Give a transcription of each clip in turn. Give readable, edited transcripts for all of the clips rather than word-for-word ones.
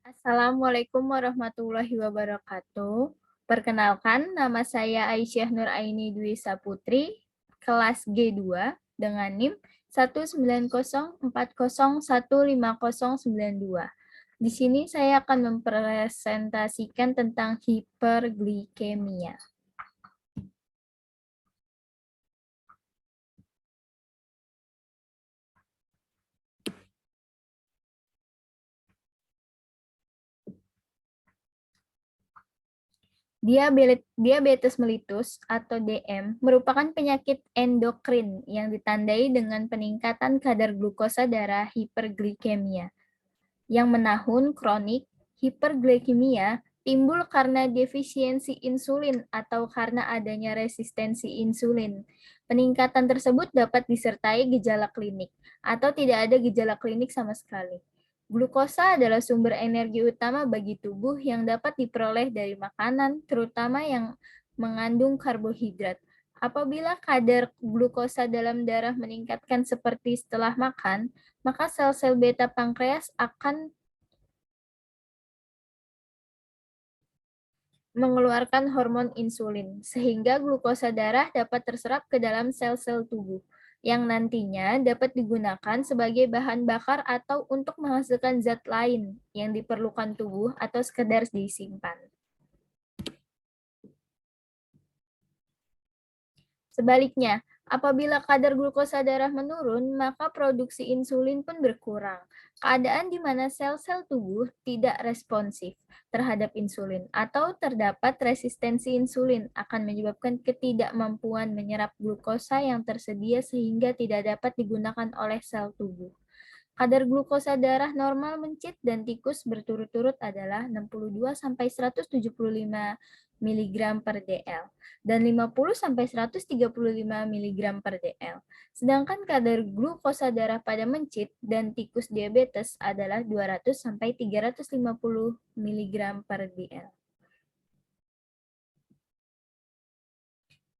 Assalamualaikum warahmatullahi wabarakatuh. Perkenalkan, nama saya Aisyah Nuraini Dwi Saputri, kelas G2 dengan NIM 19040150092. Di sini saya akan mempresentasikan tentang hiperglikemia. Diabetes mellitus atau DM merupakan penyakit endokrin yang ditandai dengan peningkatan kadar glukosa darah hiperglikemia. Yang menahun kronik, hiperglikemia timbul karena defisiensi insulin atau karena adanya resistensi insulin. Peningkatan tersebut dapat disertai gejala klinik atau tidak ada gejala klinik sama sekali. Glukosa adalah sumber energi utama bagi tubuh yang dapat diperoleh dari makanan, terutama yang mengandung karbohidrat. Apabila kadar glukosa dalam darah meningkatkan seperti setelah makan, maka sel-sel beta pankreas akan mengeluarkan hormon insulin, sehingga glukosa darah dapat terserap ke dalam sel-sel tubuh, yang nantinya dapat digunakan sebagai bahan bakar atau untuk menghasilkan zat lain yang diperlukan tubuh atau sekedar disimpan. Sebaliknya, apabila kadar glukosa darah menurun, maka produksi insulin pun berkurang. Keadaan di mana sel-sel tubuh tidak responsif terhadap insulin atau terdapat resistensi insulin akan menyebabkan ketidakmampuan menyerap glukosa yang tersedia sehingga tidak dapat digunakan oleh sel tubuh. Kadar glukosa darah normal mencit dan tikus berturut-turut adalah 62-175 mg per dl dan 50-135 mg per dl. Sedangkan kadar glukosa darah pada mencit dan tikus diabetes adalah 200-350 mg per dl.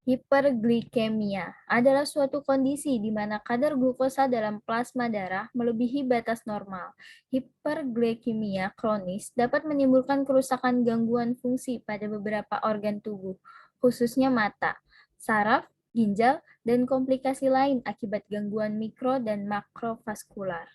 Hiperglikemia adalah suatu kondisi di mana kadar glukosa dalam plasma darah melebihi batas normal. Hiperglikemia kronis dapat menimbulkan kerusakan gangguan fungsi pada beberapa organ tubuh, khususnya mata, saraf, ginjal, dan komplikasi lain akibat gangguan mikro dan makrovaskular.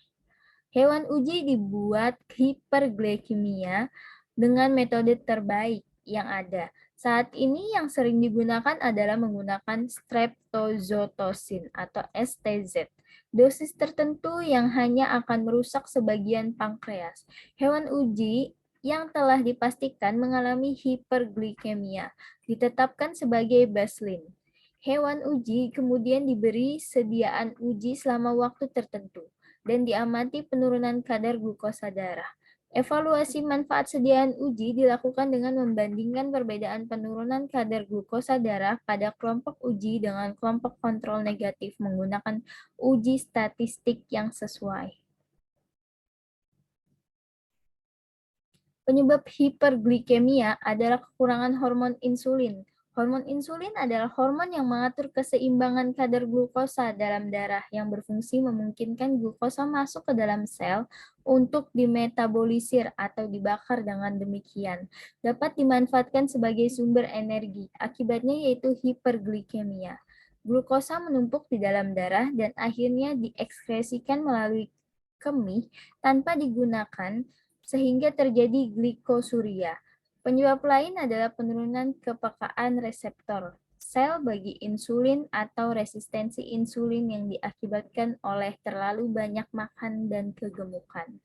Hewan uji dibuat hiperglikemia dengan metode terbaik yang ada. Saat ini yang sering digunakan adalah menggunakan streptozotocin atau STZ. Dosis tertentu yang hanya akan merusak sebagian pankreas. Hewan uji yang telah dipastikan mengalami hiperglikemia ditetapkan sebagai baseline. Hewan uji kemudian diberi sediaan uji selama waktu tertentu dan diamati penurunan kadar glukosa darah. Evaluasi manfaat sediaan uji dilakukan dengan membandingkan perbedaan penurunan kadar glukosa darah pada kelompok uji dengan kelompok kontrol negatif menggunakan uji statistik yang sesuai. Penyebab hiperglikemia adalah kekurangan hormon insulin. Hormon insulin adalah hormon yang mengatur keseimbangan kadar glukosa dalam darah yang berfungsi memungkinkan glukosa masuk ke dalam sel untuk dimetabolisir atau dibakar. Dengan demikian, dapat dimanfaatkan sebagai sumber energi. Akibatnya yaitu hiperglikemia. Glukosa menumpuk di dalam darah dan akhirnya diekskresikan melalui kemih tanpa digunakan sehingga terjadi glikosuria. Penyebab lain adalah penurunan kepekaan reseptor sel bagi insulin atau resistensi insulin yang diakibatkan oleh terlalu banyak makan dan kegemukan.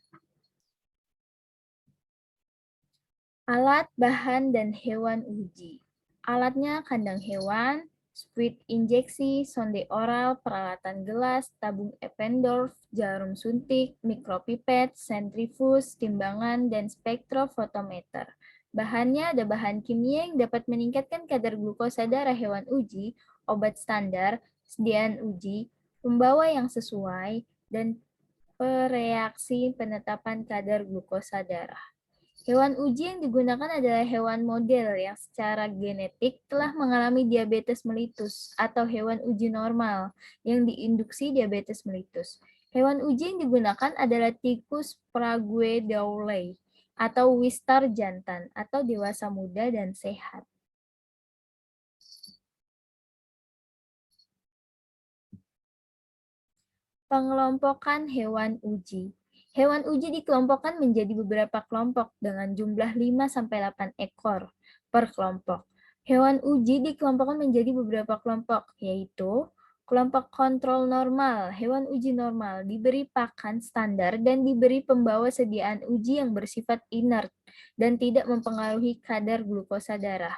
Alat, bahan, dan hewan uji. Alatnya kandang hewan, spuit injeksi, sonde oral, peralatan gelas, tabung Eppendorf, jarum suntik, mikropipet, sentrifus, timbangan, dan spektrofotometer. Bahannya ada bahan kimia yang dapat meningkatkan kadar glukosa darah hewan uji, obat standar, sediaan uji, pembawa yang sesuai, dan pereaksi penetapan kadar glukosa darah. Hewan uji yang digunakan adalah hewan model yang secara genetik telah mengalami diabetes mellitus atau hewan uji normal yang diinduksi diabetes mellitus. Hewan uji yang digunakan adalah tikus Prague-Dowley atau Wistar jantan atau dewasa muda dan sehat. Pengelompokan hewan uji. Hewan uji dikelompokkan menjadi beberapa kelompok dengan jumlah 5-8 ekor per kelompok. Hewan uji dikelompokkan menjadi beberapa kelompok, yaitu kelompok kontrol normal. Hewan uji normal diberi pakan standar dan diberi pembawa sediaan uji yang bersifat inert dan tidak mempengaruhi kadar glukosa darah.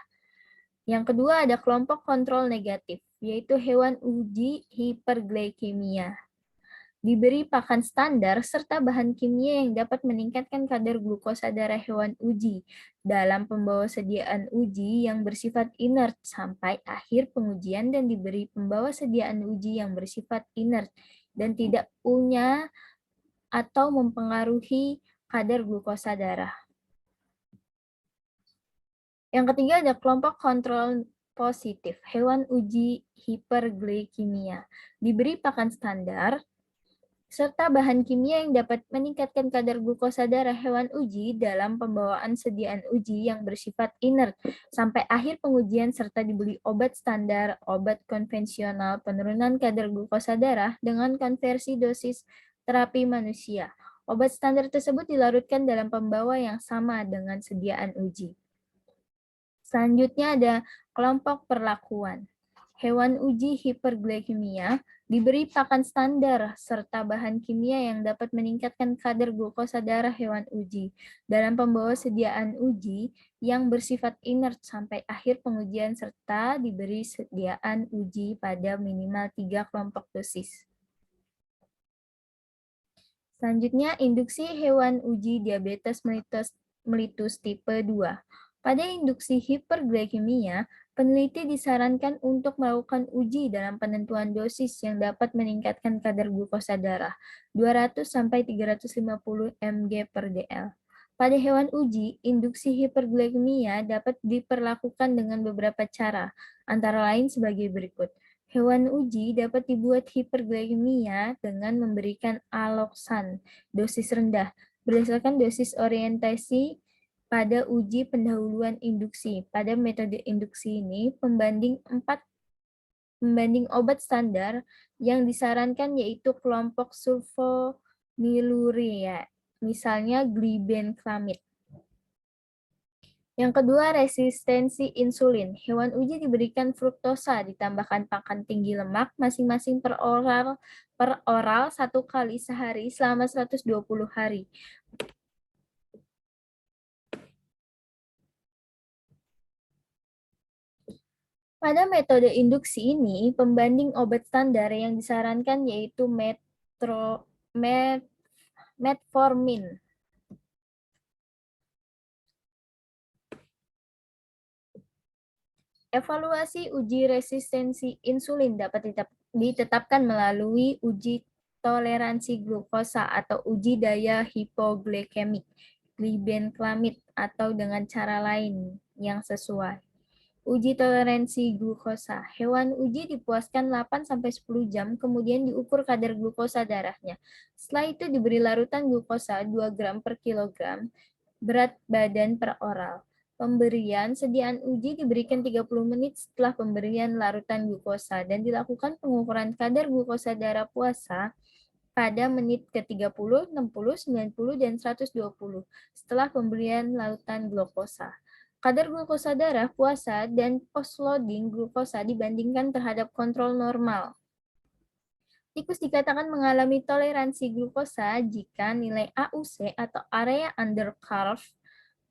Yang kedua ada kelompok kontrol negatif, yaitu hewan uji hiperglikemia. Diberi pakan standar serta bahan kimia yang dapat meningkatkan kadar glukosa darah hewan uji dalam pembawa sediaan uji yang bersifat inert sampai akhir pengujian dan diberi pembawa sediaan uji yang bersifat inert dan tidak punya atau mempengaruhi kadar glukosa darah. Yang ketiga ada kelompok kontrol positif, hewan uji hiperglikemia. Diberi pakan standar serta bahan kimia yang dapat meningkatkan kadar glukosa darah hewan uji dalam pembawaan sediaan uji yang bersifat inert sampai akhir pengujian serta diberi obat standar, obat konvensional penurunan kadar glukosa darah dengan konversi dosis terapi manusia. Obat standar tersebut dilarutkan dalam pembawa yang sama dengan sediaan uji. Selanjutnya ada kelompok perlakuan. Hewan uji hiperglikemia diberi pakan standar serta bahan kimia yang dapat meningkatkan kadar glukosa darah hewan uji dalam pembawa sediaan uji yang bersifat inert sampai akhir pengujian serta diberi sediaan uji pada minimal 3 kelompok dosis. Selanjutnya, induksi hewan uji diabetes mellitus tipe 2. Pada induksi hiperglikemia, peneliti disarankan untuk melakukan uji dalam penentuan dosis yang dapat meningkatkan kadar glukosa darah 200-350 mg per dl. Pada hewan uji, induksi hiperglikemia dapat diperlakukan dengan beberapa cara, antara lain sebagai berikut. Hewan uji dapat dibuat hiperglikemia dengan memberikan aloksan, dosis rendah, berdasarkan dosis orientasi pada uji pendahuluan induksi. Pada metode induksi ini, pembanding obat standar yang disarankan yaitu kelompok sulfonylurea, misalnya glibenclamid. Yang kedua, resistensi insulin. Hewan uji diberikan fruktosa ditambahkan pakan tinggi lemak masing-masing per oral 1 kali sehari selama 120 hari. Pada metode induksi ini, pembanding obat standar yang disarankan yaitu metformin. Evaluasi uji resistensi insulin dapat ditetapkan melalui uji toleransi glukosa atau uji daya hipoglikemik, glibenclamid, atau dengan cara lain yang sesuai. Uji toleransi glukosa. Hewan uji dipuaskan 8-10 jam, kemudian diukur kadar glukosa darahnya. Setelah itu diberi larutan glukosa 2 gram per kilogram, berat badan per oral. Pemberian sediaan uji diberikan 30 menit setelah pemberian larutan glukosa dan dilakukan pengukuran kadar glukosa darah puasa pada menit ke-30, 60, 90, dan 120 setelah pemberian larutan glukosa. Kadar glukosa darah puasa dan post-loading glukosa dibandingkan terhadap kontrol normal. Tikus dikatakan mengalami toleransi glukosa jika nilai AUC atau area under curve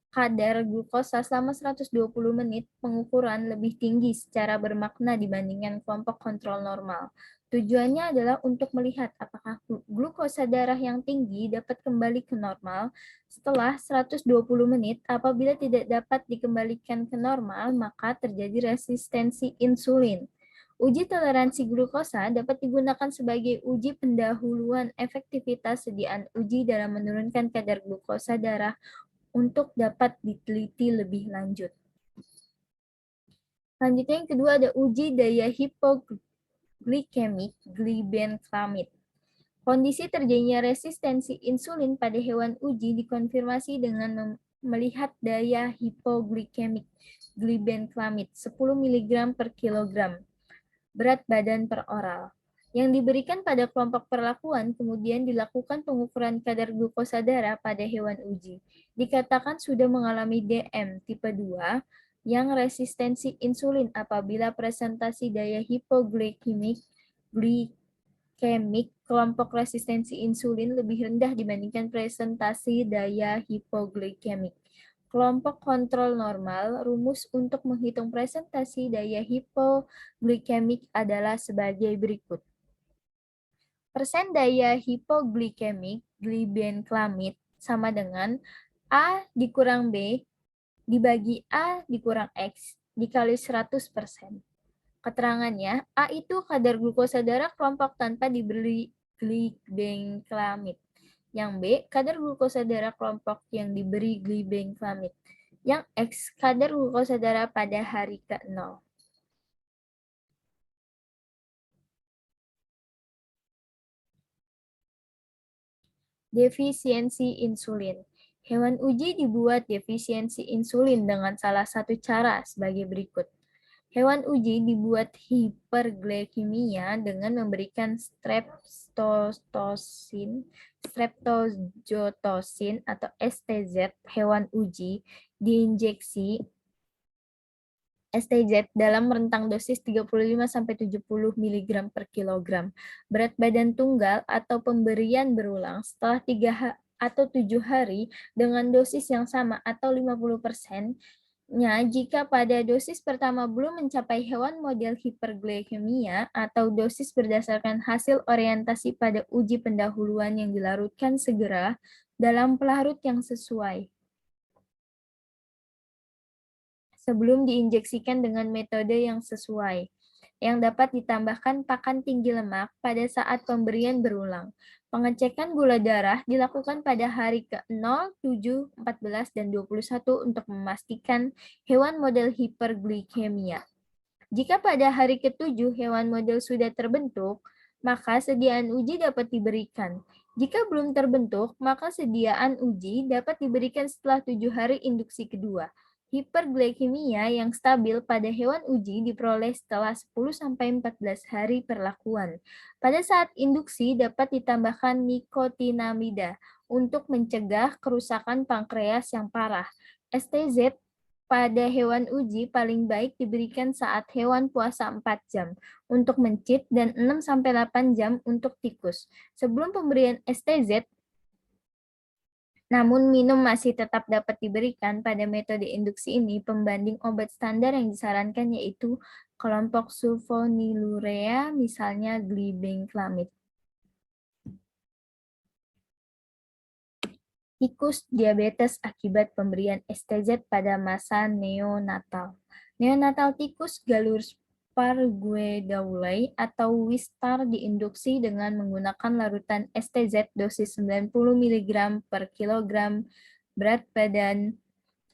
kadar glukosa selama 120 menit pengukuran lebih tinggi secara bermakna dibandingkan kelompok kontrol normal. Tujuannya adalah untuk melihat apakah glukosa darah yang tinggi dapat kembali ke normal setelah 120 menit. Apabila tidak dapat dikembalikan ke normal, maka terjadi resistensi insulin. Uji toleransi glukosa dapat digunakan sebagai uji pendahuluan efektivitas sediaan uji dalam menurunkan kadar glukosa darah untuk dapat diteliti lebih lanjut. Selanjutnya yang kedua ada uji daya hipoglikemik glibenclamid. Kondisi terjadinya resistensi insulin pada hewan uji dikonfirmasi dengan melihat daya hipoglikemik glibenclamid 10 mg per kilogram berat badan per oral. Yang diberikan pada kelompok perlakuan kemudian dilakukan pengukuran kadar glukosa darah pada hewan uji. Dikatakan sudah mengalami DM tipe 2 yang resistensi insulin apabila presentasi daya hipoglikemik kelompok resistensi insulin lebih rendah dibandingkan presentasi daya hipoglikemik. Kelompok kontrol normal, rumus untuk menghitung presentasi daya hipoglikemik adalah sebagai berikut. Persen daya hipoglikemik glibenclamid sama dengan A dikurang B dibagi A dikurang X dikali 100%. Keterangannya, A itu kadar glukosa darah kelompok tanpa diberi glibenclamid. Yang B, kadar glukosa darah kelompok yang diberi glibenclamid. Yang X, kadar glukosa darah pada hari ke-0. Defisiensi insulin. Hewan uji dibuat defisiensi insulin dengan salah satu cara sebagai berikut. Hewan uji dibuat hiperglikemia dengan memberikan streptozotocin atau STZ hewan uji diinjeksi STZ dalam rentang dosis 35-70 mg per kilogram. Berat badan tunggal atau pemberian berulang setelah 3 atau 7 hari dengan dosis yang sama atau 50%. Jika pada dosis pertama belum mencapai hewan model hiperglikemia atau dosis berdasarkan hasil orientasi pada uji pendahuluan yang dilarutkan segera dalam pelarut yang sesuai. Sebelum diinjeksikan dengan metode yang sesuai, yang dapat ditambahkan pakan tinggi lemak pada saat pemberian berulang. Pengecekan gula darah dilakukan pada hari ke-0, 7, 14, dan 21 untuk memastikan hewan model hiperglikemia. Jika pada hari ke-7 hewan model sudah terbentuk, maka sediaan uji dapat diberikan. Jika belum terbentuk, maka sediaan uji dapat diberikan setelah 7 hari induksi kedua. Hiperglikemia yang stabil pada hewan uji diperoleh setelah 10-14 hari perlakuan. Pada saat induksi dapat ditambahkan nikotinamida untuk mencegah kerusakan pankreas yang parah. STZ pada hewan uji paling baik diberikan saat hewan puasa 4 jam untuk mencit dan 6-8 jam untuk tikus. Sebelum pemberian STZ, namun minum masih tetap dapat diberikan pada metode induksi ini, pembanding obat standar yang disarankan yaitu kelompok sulfonylurea, misalnya glibenclamid. Tikus diabetes akibat pemberian STZ pada masa neonatal. Neonatal tikus Gallus parguedaulae atau Wistar diinduksi dengan menggunakan larutan STZ dosis 90 mg per kilogram berat badan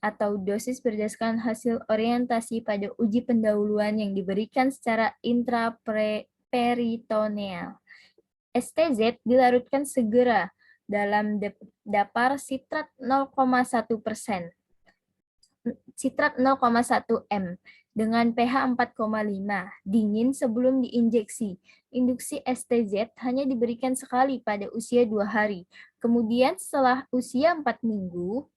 atau dosis berdasarkan hasil orientasi pada uji pendahuluan yang diberikan secara intraperitoneal. STZ dilarutkan segera dalam dapar sitrat 0,1%. Sitrat 0,1 m dengan pH 4,5, dingin sebelum diinjeksi. Induksi STZ hanya diberikan sekali pada usia 2 hari. Kemudian setelah usia 4 minggu,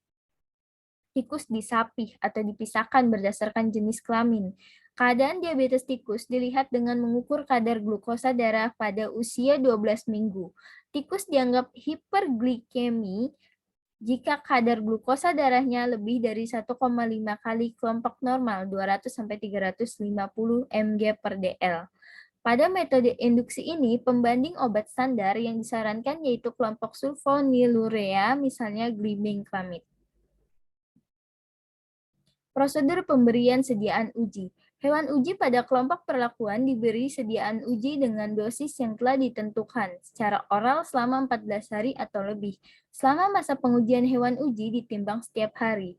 tikus disapih atau dipisahkan berdasarkan jenis kelamin. Keadaan diabetes tikus dilihat dengan mengukur kadar glukosa darah pada usia 12 minggu. Tikus dianggap hiperglikemi jika kadar glukosa darahnya lebih dari 1,5 kali kelompok normal 200-350 mg per dl. Pada metode induksi ini, pembanding obat standar yang disarankan yaitu kelompok sulfonylurea, misalnya glibenclamid. Prosedur pemberian sediaan uji. Hewan uji pada kelompok perlakuan diberi sediaan uji dengan dosis yang telah ditentukan secara oral selama 14 hari atau lebih. Selama masa pengujian hewan uji ditimbang setiap hari.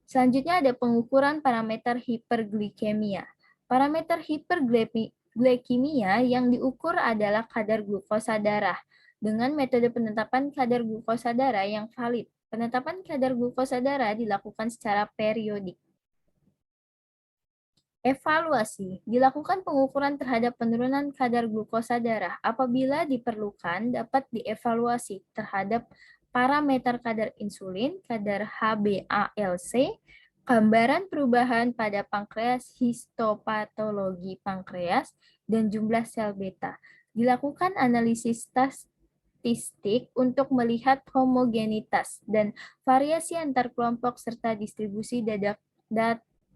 Selanjutnya ada pengukuran parameter hiperglikemia. Parameter hiperglikemia yang diukur adalah kadar glukosa darah. Dengan metode penetapan kadar glukosa darah yang valid, penetapan kadar glukosa darah dilakukan secara periodik. Evaluasi. Dilakukan pengukuran terhadap penurunan kadar glukosa darah. Apabila diperlukan, dapat dievaluasi terhadap parameter kadar insulin, kadar HbA1c, gambaran perubahan pada pankreas, histopatologi pankreas, dan jumlah sel beta. Dilakukan analisis statistik untuk melihat homogenitas dan variasi antar kelompok serta distribusi data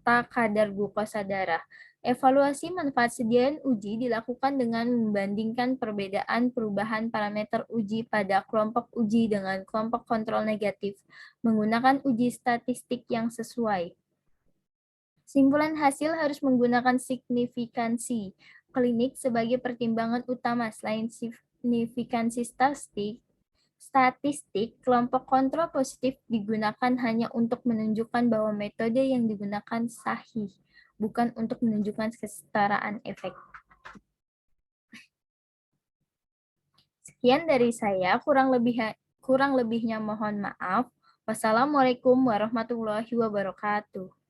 kadar glukosa darah. Evaluasi manfaat sediaan uji dilakukan dengan membandingkan perbedaan perubahan parameter uji pada kelompok uji dengan kelompok kontrol negatif menggunakan uji statistik yang sesuai. Simpulan hasil harus menggunakan signifikansi klinik sebagai pertimbangan utama. Selain signifikansi statistik, kelompok kontrol positif digunakan hanya untuk menunjukkan bahwa metode yang digunakan sahih, bukan untuk menunjukkan kesetaraan efek. Sekian dari saya, kurang lebihnya mohon maaf. Wassalamualaikum warahmatullahi wabarakatuh.